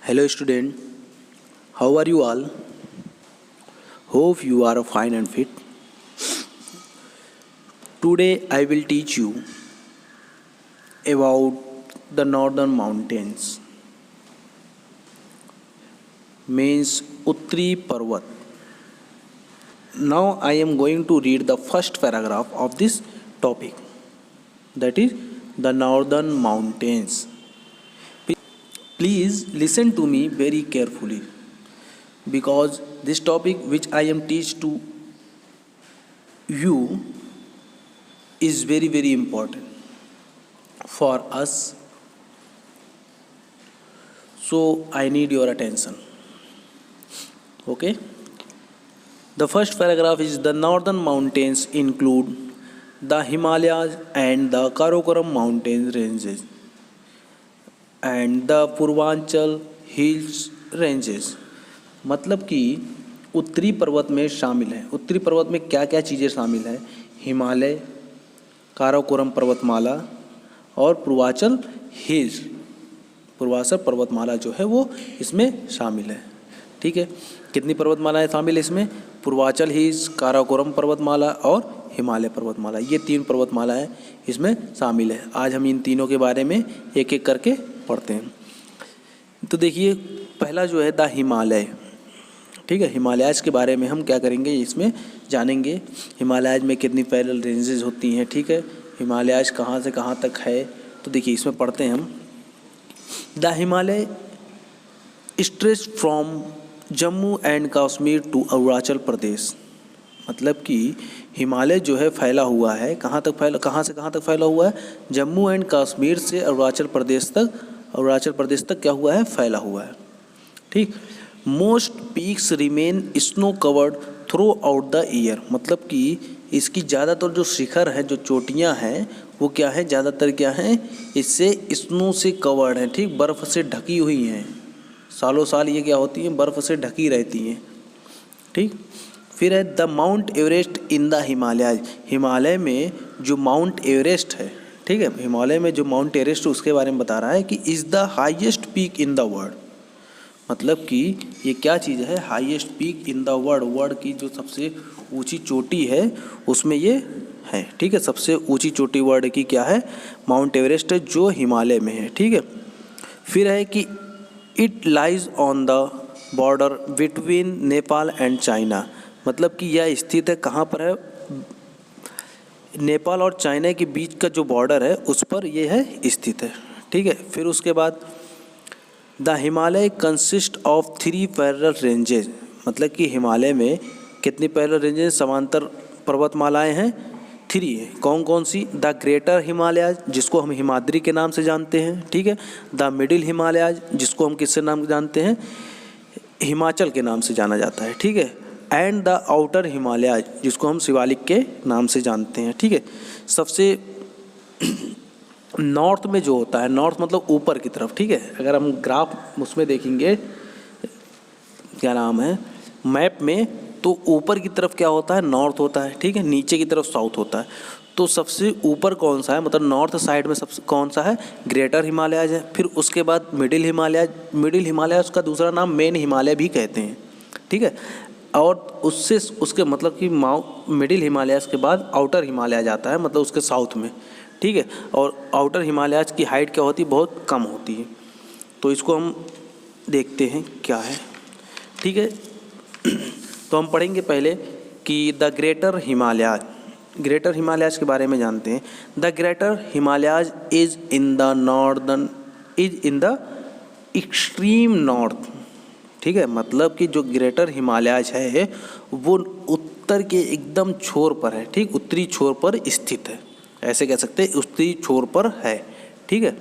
Hello student, how are you all? Hope you are fine and fit. Today I will teach you about the northern mountains, means Uttari Parvat. Now I am going to read the first paragraph of this topic, that is the northern mountains. Please listen to me very carefully because this topic which I am teach to you is very important for us. So I need your attention. Okay? The first paragraph is the northern mountains include the Himalayas and the Karakoram mountain ranges and the Purvanchal hills ranges. मतलब कि उत्तरी पर्वत में शामिल है। उत्तरी पर्वत में क्या क्या चीज़ें शामिल है? हिमालय, काराकोरम पर्वतमाला और पूर्वांचल हिल्स, पूर्वांचल पर्वतमाला जो है वो इसमें शामिल है। ठीक है, कितनी पर्वतमालाएं शामिल है इसमें? पूर्वांचल हिल्स, काराकोरम पर्वतमाला और हिमालय पर्वतमाला, ये तीन पर्वतमालाएं इसमें शामिल है। आज हम इन तीनों के बारे में एक एक करके पढ़ते हैं। तो देखिए, पहला जो है द हिमालय। ठीक है, हिमालयाज के बारे में हम क्या करेंगे, इसमें जानेंगे। हिमालयाज में कितनी पैरेलल रेंजेस होती हैं। ठीक है, हिमालयाज कहाँ से कहाँ तक है, तो देखिए इसमें पढ़ते हैं हम। The Himalaya stretch from Jammu and Kashmir to Arunachal Pradesh. मतलब कि हिमालय जो है फैला हुआ है, कहाँ से कहाँ तक फैला हुआ है? जम्मू एंड कश्मीर से अरुणाचल प्रदेश तक क्या हुआ है? फैला हुआ है। ठीक, most peaks remain snow covered through out the year. मतलब कि इसकी ज़्यादातर जो शिखर है, जो चोटियाँ हैं, वो क्या है? ज़्यादातर क्या हैं? इससे स्नो से कवर्ड हैं। ठीक, बर्फ़ से ढकी हुई हैं। सालों साल ये क्या होती हैं? बर्फ़ से ढकी रहती हैं। ठीक, फिर है the mount Everest in the Himalaya. Himalaya में जो माउंट एवरेस्ट है, ठीक है, हिमालय में जो माउंट एवरेस्ट उसके बारे में बता रहा है कि is the highest peak in the world. मतलब कि ये क्या चीज़ है? Highest peak in the world. World की जो सबसे ऊंची चोटी है उसमें ये है। ठीक है, सबसे ऊंची चोटी वर्ल्ड की क्या है? माउंट एवरेस्ट है, जो हिमालय में है। ठीक है, फिर है कि it lies on the border between Nepal and China. मतलब कि यह स्थित है कहाँ पर है? नेपाल और चाइना के बीच का जो बॉर्डर है उस पर यह है स्थित है। ठीक है, फिर उसके बाद the Himalaya consist of 3 parallel ranges. मतलब कि हिमालय में कितनी पैरेलल रेंजेस, समांतर पर्वतमालाएं हैं? 3 है। कौन कौन सी? द ग्रेटर हिमालयाज, जिसको हम हिमाद्री के नाम से जानते हैं। ठीक है, द मिडिल हिमालयाज, जिसको हम किससे नाम जानते हैं? हिमाचल के नाम से जाना जाता है। ठीक है, एंड द आउटर हिमालयाज, जिसको हम शिवालिक के नाम से जानते हैं। ठीक है, सबसे नॉर्थ में जो होता है, नॉर्थ मतलब ऊपर की तरफ। ठीक है, अगर हम ग्राफ उसमें देखेंगे, क्या नाम है, मैप में, तो ऊपर की तरफ क्या होता है? नॉर्थ होता है। ठीक है, नीचे की तरफ साउथ होता है। तो सबसे ऊपर कौन सा है? मतलब नॉर्थ साइड में सबसे कौन सा है? ग्रेटर हिमालयाज है। फिर उसके बाद मिडिल हिमालयाज। मिडिल हिमालयाज का दूसरा नाम मेन हिमालय भी कहते हैं। ठीक है, और उससे उसके मतलब कि मिडिल हिमालयाज के बाद आउटर हिमालय आता है, मतलब उसके साउथ में। ठीक है, और आउटर हिमालयाज की हाइट क्या होती है? बहुत कम होती है। तो इसको हम देखते हैं क्या है। ठीक है, तो हम पढ़ेंगे पहले कि the greater Himalayas. Greater Himalayas के बारे में जानते हैं। The greater Himalayas is in the extreme north. ठीक है, मतलब कि जो ग्रेटर हिमालयाज है वो उत्तर के एकदम छोर पर है। ठीक, उत्तरी छोर पर स्थित है, ऐसे कह सकते हैं, उत्तरी छोर पर है। ठीक है,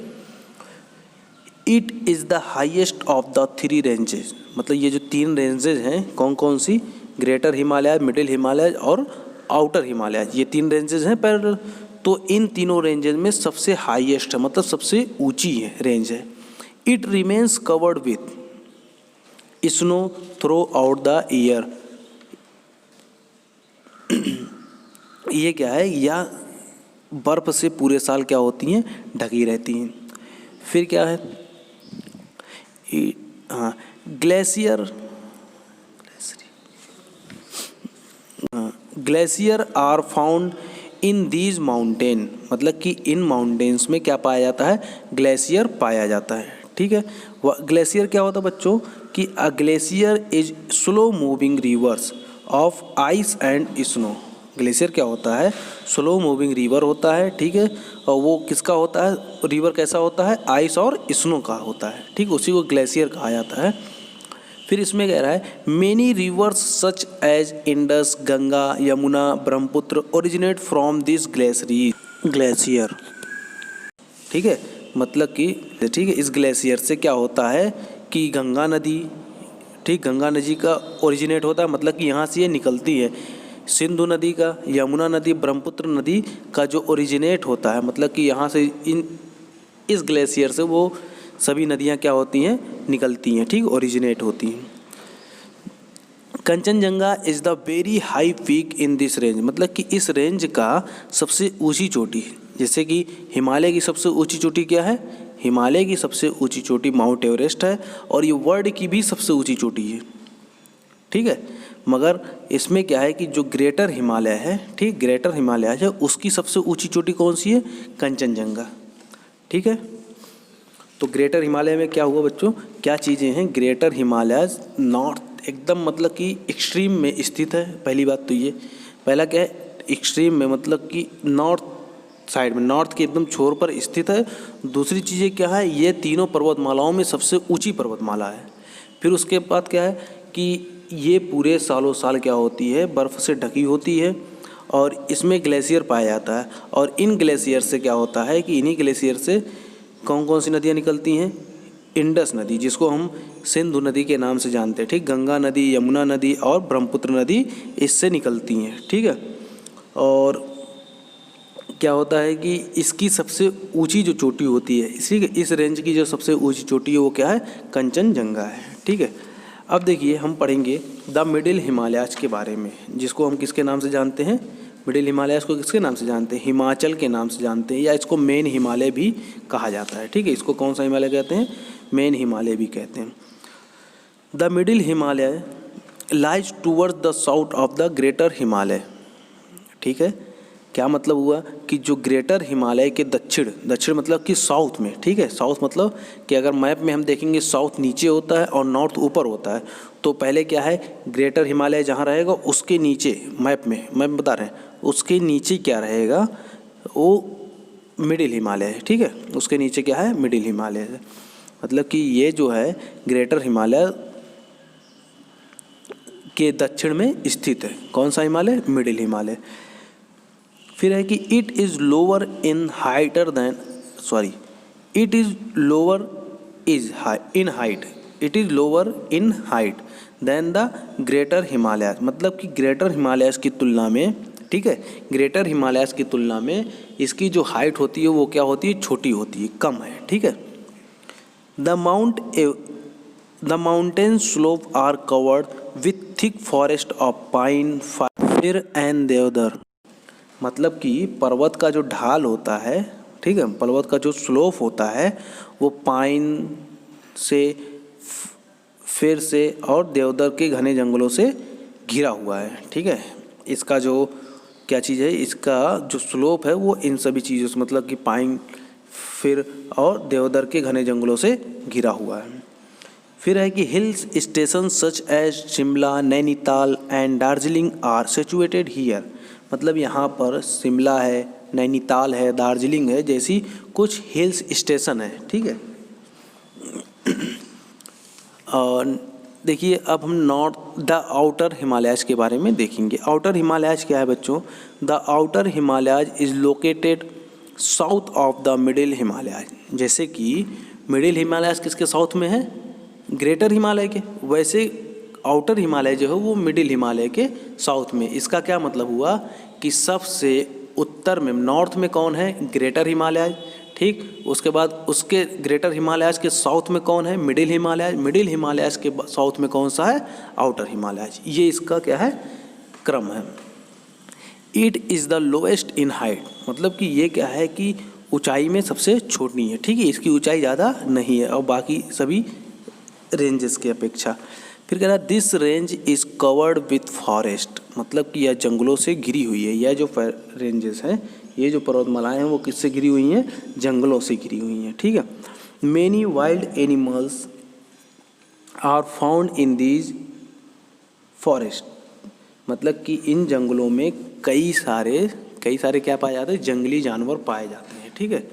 it is the highest of the 3 ranges. मतलब ये जो 3 रेंजेस हैं, कौन कौन सी? ग्रेटर हिमालय, मिडिल हिमालय और आउटर हिमालय, ये 3 रेंजेस हैं पैरेलल। तो इन तीनों रेंजेस में सबसे हाईएस्ट है, मतलब सबसे ऊंची है रेंज है। It remains covered with snow through out the year. ये क्या है? या बर्फ़ से पूरे साल क्या होती हैं? ढकी रहती हैं। फिर क्या है? हाँ glacier, glacier are found in these mountain, मतलब कि इन माउंटेन्स में क्या पाया जाता है, ग्लेशियर पाया जाता है। ठीक है, ग्लेशियर क्या होता है बच्चों कि a glacier is slow moving reverse of ice and snow. Glacier क्या होता है, स्लो मूविंग रिवर होता है। ठीक है, और वो किसका होता है, रिवर कैसा होता है, आइस और स्नो का होता है। ठीक, उसी को ग्लेशियर कहा जाता है। फिर इसमें कह रहा है many rivers such as Indus, Ganga, Yamuna, Brahmaputra originate from this glacier. ठीक है, मतलब कि ठीक है, इस ग्लेशियर से क्या होता है कि गंगा नदी, ठीक, गंगा नदी का ओरिजिनेट होता है, मतलब कि यहाँ से ये निकलती है। सिंधु नदी का, यमुना नदी, ब्रह्मपुत्र नदी का जो ओरिजिनेट होता है, मतलब कि यहाँ से इस ग्लेशियर से वो सभी नदियाँ क्या होती हैं, निकलती हैं। ठीक, ओरिजिनेट होती हैं। Kanchenjunga is the very high peak in this range, मतलब कि इस रेंज का सबसे ऊंची चोटी, जैसे कि हिमालय की सबसे ऊंची चोटी क्या है, हिमालय की सबसे ऊंची चोटी माउंट एवरेस्ट है, और ये वर्ल्ड की भी सबसे ऊंची चोटी है। ठीक है, मगर इसमें क्या है कि जो ग्रेटर हिमालय है, ठीक, ग्रेटर हिमालय है, उसकी सबसे ऊंची चोटी कौन सी है, कंचनजंगा। ठीक है, तो ग्रेटर हिमालय में क्या हुआ बच्चों, क्या चीज़ें हैं, ग्रेटर हिमालय नॉर्थ एकदम मतलब कि एक्सट्रीम में स्थित है। पहली बात तो ये, पहला क्या है, एक्सट्रीम में मतलब कि नॉर्थ साइड में, नॉर्थ के एकदम छोर पर स्थित है। दूसरी चीज़ें क्या है, ये तीनों पर्वतमालाओं में सबसे ऊंची पर्वतमाला है। फिर उसके बाद क्या है कि ये पूरे सालों साल क्या होती है, बर्फ़ से ढकी होती है, और इसमें ग्लेशियर पाया जाता है। और इन ग्लेशियर से क्या होता है कि इन्हीं ग्लेशियर से कौन कौन सी नदियाँ निकलती हैं, इंडस नदी, जिसको हम सिंधु नदी के नाम से जानते हैं। ठीक, गंगा नदी, यमुना नदी और ब्रह्मपुत्र नदी इससे निकलती हैं। ठीक है, और क्या होता है कि इसकी सबसे ऊंची जो चोटी होती है, इस रेंज की जो सबसे ऊंची चोटी है वो क्या है, कंचनजंगा है। ठीक है, अब देखिए हम पढ़ेंगे द मिडिल हिमालयाज के बारे में, जिसको हम किसके नाम से जानते हैं, मिडिल हिमालयाज को किसके नाम से जानते हैं, हिमाचल के नाम से जानते हैं, या इसको मेन हिमालय भी कहा जाता है। ठीक है, इसको कौन सा हिमालय कहते हैं, मेन हिमालय भी कहते हैं। The middle Himalaya lies towards the south of the greater Himalaya. ठीक है, क्या मतलब हुआ कि जो ग्रेटर हिमालय के दक्षिण, दक्षिण मतलब कि साउथ में, ठीक है, साउथ मतलब कि अगर मैप में हम देखेंगे साउथ नीचे होता है और नॉर्थ ऊपर होता है, तो पहले क्या है, ग्रेटर हिमालय जहाँ रहेगा उसके नीचे, मैप बता रहे हैं, उसके नीचे क्या रहेगा, वो मिडिल हिमालय है। ठीक है, उसके नीचे क्या है, मिडिल हिमालय है, मतलब कि ये जो है ग्रेटर हिमालय के दक्षिण में स्थित है। कौन सा हिमालय, मिडिल हिमालय। फिर है कि it is lower in highter than, sorry, it is lower in height, it is lower in height than the greater Himalaya, मतलब कि ग्रेटर हिमालयस की तुलना में, ठीक है, ग्रेटर हिमालयस की तुलना में इसकी जो हाइट होती है वो क्या होती है, छोटी होती है, कम है। ठीक है, the mountain slope are covered with thick forest of pine, fir and deodar, मतलब कि पर्वत का जो ढाल होता है, ठीक है, पर्वत का जो स्लोप होता है वो पाइन से, फिर से और देवदार के घने जंगलों से घिरा हुआ है। ठीक है, इसका जो क्या चीज़ है, इसका जो स्लोप है वो इन सभी चीज़ों से, मतलब कि पाइन, फिर और देवदार के घने जंगलों से घिरा हुआ है। फिर है कि hills station such as Shimla, Nainital and Darjeeling are situated here, मतलब यहाँ पर शिमला है, नैनीताल है, दार्जिलिंग है, जैसी कुछ हिल्स स्टेशन है। ठीक है, और देखिए अब हम द आउटर हिमालयाज के बारे में देखेंगे। आउटर हिमालयाज क्या है बच्चों, the outer Himalayas is located south of the middle Himalayas, जैसे कि मिडिल हिमालयाज किसके साउथ में है, ग्रेटर हिमालय के, वैसे आउटर हिमालय जो है वो मिडिल हिमालय के साउथ में। इसका क्या मतलब हुआ कि सबसे उत्तर में, नॉर्थ में कौन है, ग्रेटर हिमालय, ठीक, उसके बाद उसके ग्रेटर हिमालयाज के साउथ में कौन है, मिडिल हिमालय, मिडिल हिमालयाज के साउथ में कौन सा है, आउटर हिमालयाज। ये इसका क्या है, क्रम है। It is the lowest in height, मतलब कि ये क्या है कि ऊंचाई में सबसे छोटी है। ठीक है, इसकी ऊंचाई ज़्यादा नहीं है और बाकी सभी रेंजेस की अपेक्षा। फिर कह रहा है this range is covered with forest, मतलब कि यह जंगलों से घिरी हुई है। यह जो रेंजेस हैं, ये जो पर्वतमालाएं हैं वो किससे घिरी हुई हैं? जंगलों से घिरी हुई हैं, ठीक है। Many wild animals are found in these forest, मतलब कि इन जंगलों में कई सारे क्या पाए जाते हैं? जंगली जानवर पाए जाते हैं, ठीक है।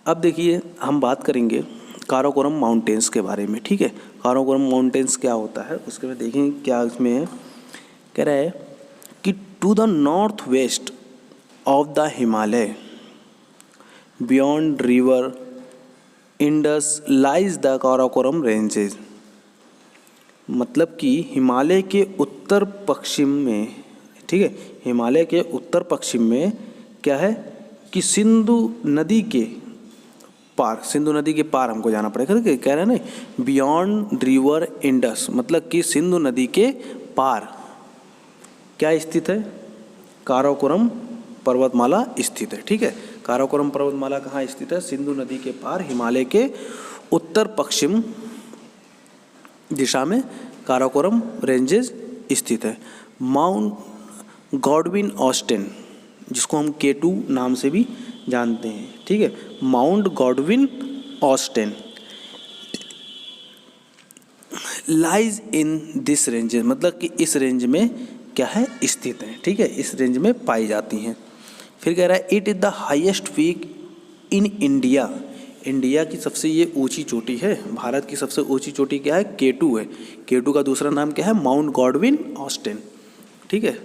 अब देखिए हम बात करेंगे काराकोरम माउंटेन्स के बारे में, ठीक है। काराकोरम माउंटेन्स क्या होता है उसके बाद देखेंगे क्या इसमें है। कह रहा है कि to the north west of the Himalaya beyond river Indus lies the Karakoram ranges, मतलब कि हिमालय के उत्तर पश्चिम में, ठीक है, हिमालय के उत्तर पश्चिम में क्या है कि सिंधु नदी के पार हमको जाना पड़ेगा। कह रहे हैं ना बियॉन्ड रिवर इंडस, मतलब कि सिंधु नदी के पार क्या स्थित है? काराकोरम पर्वतमाला स्थित है, ठीक है। काराकोरम पर्वतमाला कहाँ स्थित है? सिंधु नदी के पार हिमालय के उत्तर पश्चिम दिशा में काराकोरम रेंजेस स्थित है। माउंट गॉडविन ऑस्टिन, जिसको हम K2 नाम से भी जानते हैं, ठीक है। Mount Godwin Austen lies in this ranges, मतलब कि इस रेंज में क्या है? स्थित है, ठीक है, इस रेंज में पाई जाती हैं। फिर कह रहा है it is the highest peak in India, India की सबसे ये ऊंची चोटी है। भारत की सबसे ऊंची चोटी क्या है? K2 है। K2 का दूसरा नाम क्या है? माउंट गॉडविन ऑस्टिन, ठीक है।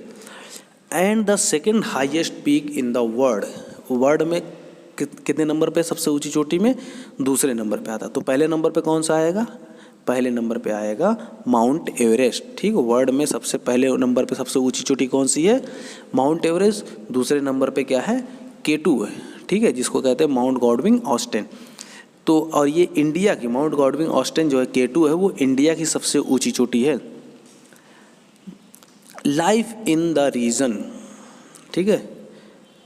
And the second highest peak in the world में कितने नंबर पे? सबसे ऊंची चोटी में दूसरे नंबर पे आता। तो पहले नंबर पे कौन सा आएगा? पहले नंबर पे आएगा माउंट एवरेस्ट, ठीक है। वर्ल्ड में सबसे पहले नंबर पे सबसे ऊंची चोटी कौन सी है? Mount Everest. दूसरे नंबर पे क्या है? K2 है, ठीक है, जिसको कहते हैं माउंट गॉडविन ऑस्टिन। तो और ये इंडिया की माउंट गॉडविन ऑस्टिन जो है K2 है, वो इंडिया की सबसे ऊंची चोटी है। लाइफ इन द रीजन, ठीक है,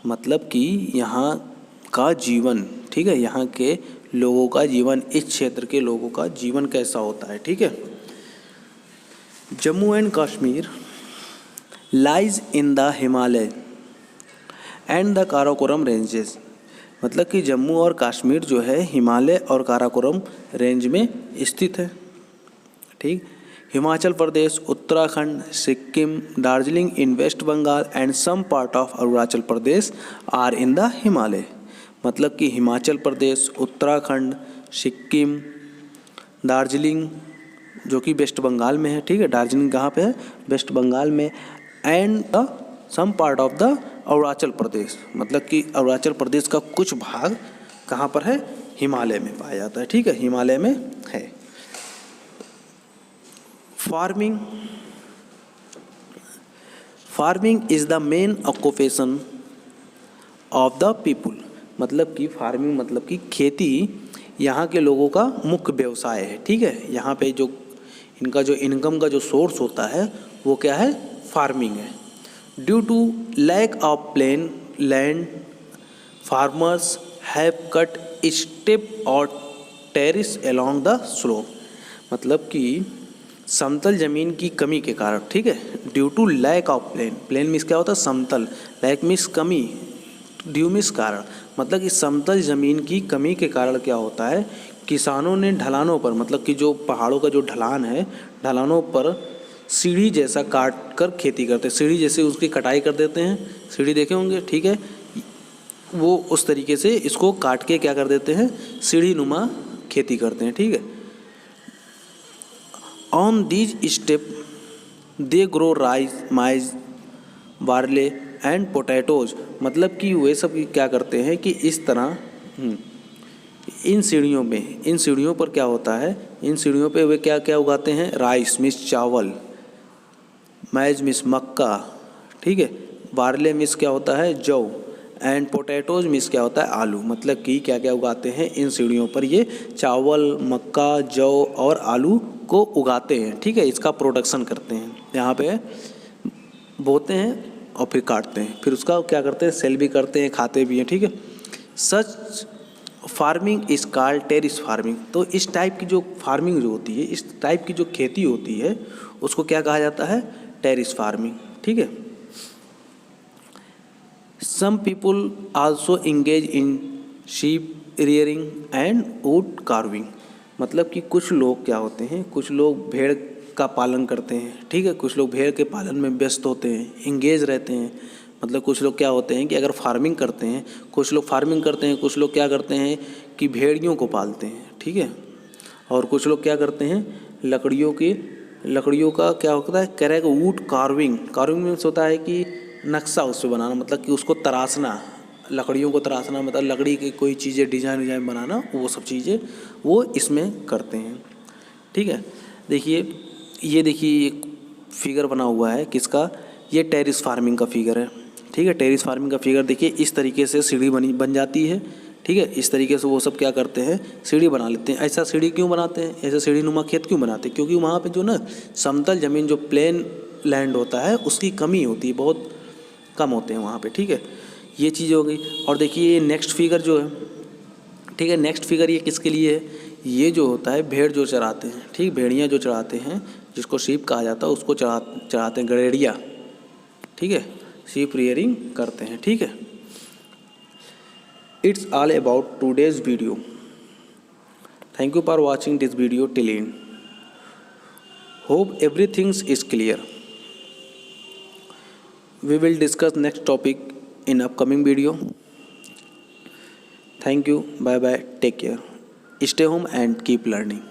मतलब कि यहाँ का जीवन, ठीक है, यहाँ के लोगों का जीवन, इस क्षेत्र के लोगों का जीवन कैसा होता है, ठीक है। Jammu and Kashmir lies in the Himalaya and the Karakoram ranges, मतलब कि जम्मू और कश्मीर जो है हिमालय और काराकोरम रेंज में स्थित है, ठीक। Himachal Pradesh, Uttarakhand, Sikkim, Darjeeling in West Bengal and some part of Arunachal Pradesh are in the Himalaya, मतलब कि हिमाचल प्रदेश, उत्तराखंड, सिक्किम, दार्जिलिंग जो कि वेस्ट बंगाल में है, ठीक है। दार्जिलिंग कहाँ पे है? वेस्ट बंगाल में। And the some part of the Arunachal Pradesh, मतलब कि अरुणाचल प्रदेश का कुछ भाग कहाँ पर है? हिमालय में पाया जाता है, ठीक है, हिमालय में है। Farming is the main occupation of the people, मतलब कि फार्मिंग मतलब कि खेती यहाँ के लोगों का मुख्य व्यवसाय है, ठीक है। यहाँ पे जो इनका जो इनकम का जो सोर्स होता है वो क्या है? फार्मिंग है। Due to lack of plain land farmers have cut step और टेरिस अलोंग द स्लोप, मतलब कि समतल जमीन की कमी के कारण, ठीक है। Due to lack of plain means क्या होता है? समतल, लैक मीन्स कमी, ड्यू मीन्स कारण, मतलब कि समतल जमीन की कमी के कारण क्या होता है? किसानों ने ढलानों पर, मतलब कि जो पहाड़ों का जो ढलान है, ढलानों पर सीढ़ी जैसा काट कर खेती करते हैं, सीढ़ी जैसे उसकी कटाई कर देते हैं, सीढ़ी देखे होंगे, ठीक है, वो उस तरीके से इसको काट के क्या कर देते हैं? सीढ़ी नुमा खेती करते हैं, ठीक है। On these step they grow rice, mine's, barley and potatoes, मतलब कि वे सब क्या करते हैं कि इस तरह इन सीढ़ियों पर क्या होता है? इन सीढ़ियों पे वे क्या क्या उगाते हैं? राइस मीन्स चावल, मैज मीन्स मक्का, ठीक है, बार्ले मीन्स क्या होता है? जौ, एंड पोटैटोज मीन्स क्या होता है? आलू, मतलब कि क्या क्या उगाते हैं इन सीढ़ियों पर? ये चावल, मक्का, जौ और आलू को उगाते हैं, ठीक है, इसका प्रोडक्शन करते हैं। यहाँ पे बोते हैं और फिर काटते हैं, फिर उसका क्या करते हैं? सेल भी करते हैं, खाते भी हैं, ठीक है। Such farming is called terrace farming. तो इस टाइप की जो फार्मिंग जो होती है, इस टाइप की जो खेती होती है, उसको क्या कहा जाता है? Terrace farming. ठीक है। Some people also engage in sheep rearing and wood carving. मतलब कि कुछ लोग क्या होते हैं, कुछ लोग भेड़ का पालन करते हैं। ठीक है, कुछ लोग भेड़ के पालन में व्यस्त होते हैं, इंगेज रहते हैं। मतलब कुछ लोग क्या होते हैं कि अगर फार्मिंग करते हैं, कुछ लोग फार्मिंग करते हैं, कुछ लोग क्या करते हैं कि भेड़ियों को पालते हैं। ठीक है। और कुछ लोग क्या करते हैं, लकड़ियों का क्या होता है, करेगा वुड कार्विंग। कार्विंग मीन्स होता है कि नक्शा उस पर बनाना, मतलब कि उसको तराशना, लकड़ियों को तराशना, मतलब लकड़ी की कोई चीज़ें डिजाइन बनाना, वो सब चीज़ें वो इसमें करते हैं। ठीक है। ये देखिए एक फिगर बना हुआ है किसका, ये टेरिस फार्मिंग का फिगर है। ठीक है, टेरिस फार्मिंग का फिगर देखिए, इस तरीके से सीढ़ी बन जाती है। ठीक है, इस तरीके से वो सब क्या करते हैं, सीढ़ी बना लेते हैं। ऐसा सीढ़ी क्यों बनाते हैं, ऐसा सीढ़ी नुमा खेत क्यों बनाते हैं? क्योंकि वहाँ पे जो ना समतल ज़मीन, जो प्लेन लैंड होता है, उसकी कमी होती है, बहुत कम होते हैं वहाँ पे। ठीक है, ये चीज़ हो गई। और देखिए ये नेक्स्ट फिगर जो है, ठीक है, नेक्स्ट फिगर ये किसके लिए है? ये जो होता है भेड़ जो चराते हैं, ठीक, भेड़ियाँ जो चराते हैं, जिसको शीप कहा जाता है, उसको चराते हैं, गड़ेड़िया। ठीक है, शीप रियरिंग करते हैं। ठीक है, it's all about today's video. Thank you for watching this video till and. Hope everything is clear. We will discuss next topic in upcoming video. Thank you. Bye bye. Take care. Stay home and keep learning.